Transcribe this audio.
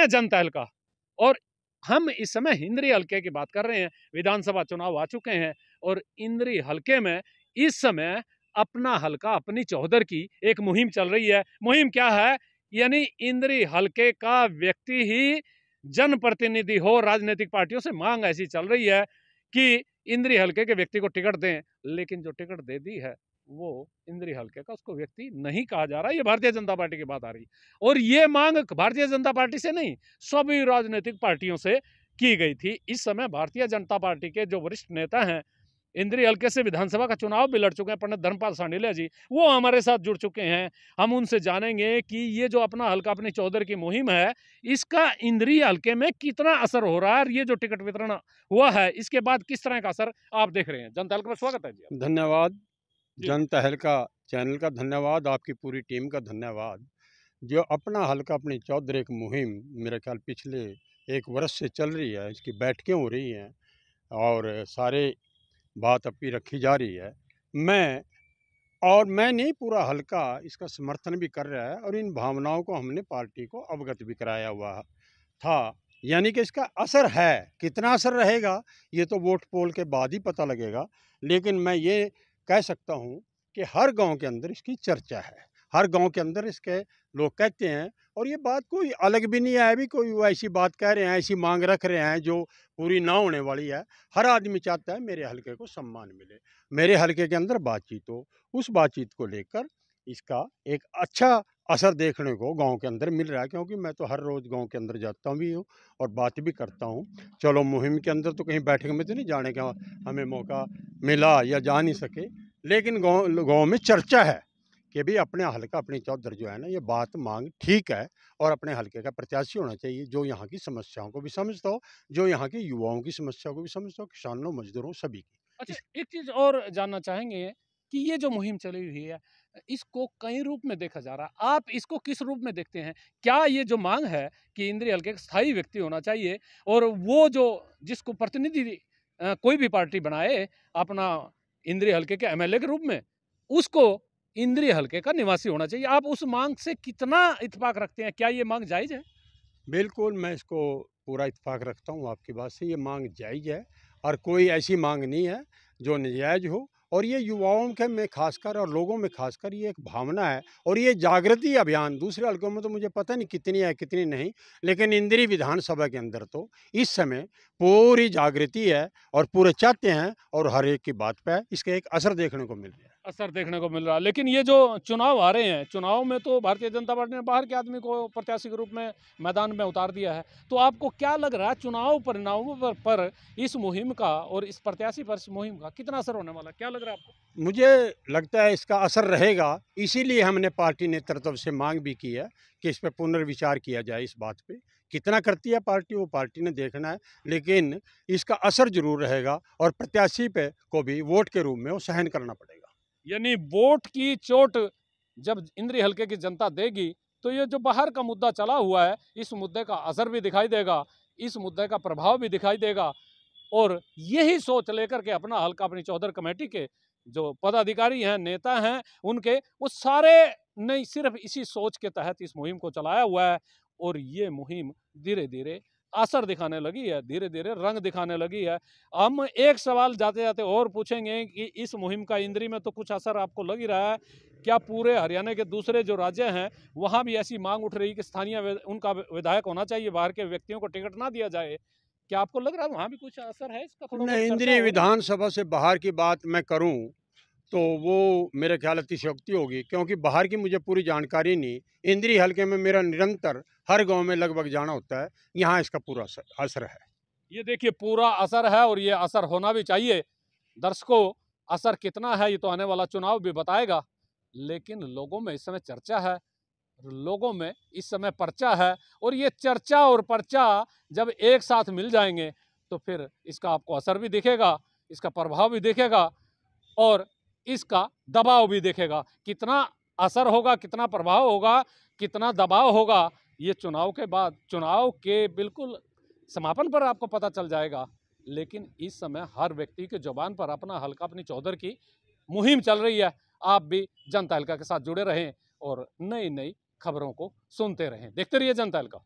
हैं जनता हल्का। और हम इस समय इंद्री हल्के की बात कर रहे हैं। विधानसभा चुनाव आ चुके हैं और इंद्री हल्के में इस समय अपना हल्का अपनी चौधर की एक मुहिम चल रही है। मुहिम क्या है? यानी इंद्री हल्के का व्यक्ति ही जनप्रतिनिधि हो। राजनीतिक पार्टियों से मांग ऐसी चल रही है कि इंद्री हल्के के व्यक्ति को टिकट दें, लेकिन जो टिकट दे दी है वो इंद्री हल्के का उसको व्यक्ति नहीं कहा जा रहा। ये भारतीय जनता पार्टी की बात आ रही और ये मांग भारतीय जनता पार्टी से नहीं, सभी राजनीतिक पार्टियों से की गई थी। इस समय भारतीय जनता पार्टी के जो वरिष्ठ नेता हैं, इंद्री हल्के से विधानसभा का चुनाव भी लड़ चुके हैं, पंडित धर्मपाल सांडिल्या जी, वो हमारे साथ जुड़ चुके हैं। हम उनसे जानेंगे कि ये जो अपना हल्का अपनी चौधर की मुहिम है, इसका इंद्री हल्के में कितना असर हो रहा है और ये जो टिकट वितरण हुआ है इसके बाद किस तरह का असर आप देख रहे हैं। जनता हल्का में स्वागत है जी। धन्यवाद। जी। जनता हल्का चैनल का धन्यवाद, आपकी पूरी टीम का धन्यवाद। जो अपना हल्का अपनी चौधर एक मुहिम मेरे ख्याल पिछले 1 वर्ष से चल रही है, इसकी बैठकें हो रही हैं और सारे बात अपनी रखी जा रही है। मैं नहीं, पूरा हल्का इसका समर्थन भी कर रहा है और इन भावनाओं को हमने पार्टी को अवगत भी कराया हुआ था। यानी कि इसका असर है, कितना असर रहेगा ये तो वोट पोल के बाद ही पता लगेगा। लेकिन मैं ये कह सकता हूँ कि हर गांव के अंदर इसकी चर्चा है, हर गांव के अंदर इसके लोग कहते हैं और ये बात कोई अलग भी नहीं है, अभी कोई वो ऐसी बात कह रहे हैं, ऐसी मांग रख रहे हैं जो पूरी ना होने वाली है। हर आदमी चाहता है मेरे हल्के को सम्मान मिले, मेरे हल्के के अंदर बातचीत हो। उस बातचीत को लेकर इसका एक अच्छा असर देखने को गांव के अंदर मिल रहा है, क्योंकि मैं तो हर रोज़ गांव के अंदर जाता भी हूँ और बात भी करता हूँ। चलो मुहिम के अंदर तो कहीं बैठक में तो नहीं जाने का हमें मौका मिला या जा नहीं सके, लेकिन गांव में चर्चा है कि भी अपने हल्का अपनी चौधर जो है ना, ये बात मांग ठीक है और अपने हल्के का प्रत्याशी होना चाहिए जो यहाँ की समस्याओं को भी समझता हो, जो यहाँ के युवाओं की समस्याओं को भी समझता हो, किसानों मजदूरों सभी की। अच्छा, एक चीज और जानना चाहेंगे कि ये जो मुहिम चली हुई है इसको कई रूप में देखा जा रहा है, आप इसको किस रूप में देखते हैं? क्या ये जो मांग है कि इंद्री हल्के का स्थायी व्यक्ति होना चाहिए और वो जो जिसको प्रतिनिधि कोई भी पार्टी बनाए अपना इंद्री हल्के के एमएलए के रूप में, उसको इंद्री हल्के का निवासी होना चाहिए, आप उस मांग से कितना इत्तेफाक रखते हैं? क्या ये मांग जायज है? बिल्कुल, मैं इसको पूरा इत्तेफाक रखता हूँ आपकी बात से। ये मांग जायज़ है और कोई ऐसी मांग नहीं है जो नाजायज़ हो। और ये युवाओं के में खासकर और लोगों में खासकर ये एक भावना है और ये जागृति अभियान दूसरे हल्कों में तो मुझे पता नहीं कितनी है कितनी नहीं, लेकिन इंद्री विधानसभा के अंदर तो इस समय पूरी जागृति है और पूरे चाहते हैं और हर एक की बात पे इसका एक असर देखने को मिल रहा है। असर देखने को मिल रहा है। लेकिन ये जो चुनाव आ रहे हैं, चुनाव में तो भारतीय जनता पार्टी ने बाहर के आदमी को प्रत्याशी के रूप में मैदान में उतार दिया है। तो आपको क्या लग रहा है चुनाव परिणामों पर इस मुहिम का और इस प्रत्याशी पर इस मुहिम का कितना असर होने वाला है? क्या लग रहा है आपको? मुझे लगता है इसका असर रहेगा, इसीलिए हमने पार्टी नेतृत्व से मांग भी की है कि इस पे पुनर्विचार किया जाए। इस बात पे कितना करती है पार्टी वो पार्टी ने देखना है, लेकिन इसका असर जरूर रहेगा और प्रत्याशी पे को भी वोट के रूप में वो सहन करना पड़ेगा। यानी वोट की चोट जब इंद्री हल्के की जनता देगी तो ये जो बाहर का मुद्दा चला हुआ है इस मुद्दे का असर भी दिखाई देगा, इस मुद्दे का प्रभाव भी दिखाई देगा। और यही सोच लेकर के अपना हल्का अपनी चौधर कमेटी के जो पदाधिकारी हैं, नेता हैं, उनके वो सारे ने सिर्फ इसी सोच के तहत इस मुहिम को चलाया हुआ है। और ये मुहिम धीरे धीरे असर दिखाने लगी है, धीरे धीरे रंग दिखाने लगी है। हम एक सवाल जाते जाते और पूछेंगे कि इस मुहिम का इंद्री में तो कुछ असर आपको लग ही रहा है, क्या पूरे हरियाणा के दूसरे जो राज्य हैं वहाँ भी ऐसी मांग उठ रही कि स्थानीय उनका विधायक होना चाहिए, बाहर के व्यक्तियों को टिकट ना दिया जाए? क्या आपको लग रहा है वहाँ भी कुछ असर है इसका? थोड़ा बहुत नहीं, चर्चा इंद्री हो रही है। विधानसभा से बाहर की बात मैं करूं तो वो मेरे ख्याल अतिशयोक्ति होगी, क्योंकि बाहर की मुझे पूरी जानकारी नहीं। इंद्री हल्के में मेरा निरंतर हर गांव में लगभग जाना होता है, यहाँ इसका पूरा असर है। ये देखिए पूरा असर है और ये असर होना भी चाहिए। दर्शकों, असर कितना है ये तो आने वाला चुनाव भी बताएगा। लेकिन लोगों में इस समय चर्चा है, लोगों में इस समय पर्चा है और ये चर्चा और पर्चा जब एक साथ मिल जाएंगे तो फिर इसका आपको असर भी दिखेगा, इसका प्रभाव भी दिखेगा और इसका दबाव भी दिखेगा। कितना असर होगा, कितना प्रभाव होगा, कितना दबाव होगा, ये चुनाव के बाद, चुनाव के बिल्कुल समापन पर आपको पता चल जाएगा। लेकिन इस समय हर व्यक्ति के जुबान पर अपना हल्का अपनी चौधर की मुहिम चल रही है। आप भी जनता हल्का के साथ जुड़े रहें और नई नई खबरों को सुनते रहें। देखते रहिए जनता हल्का।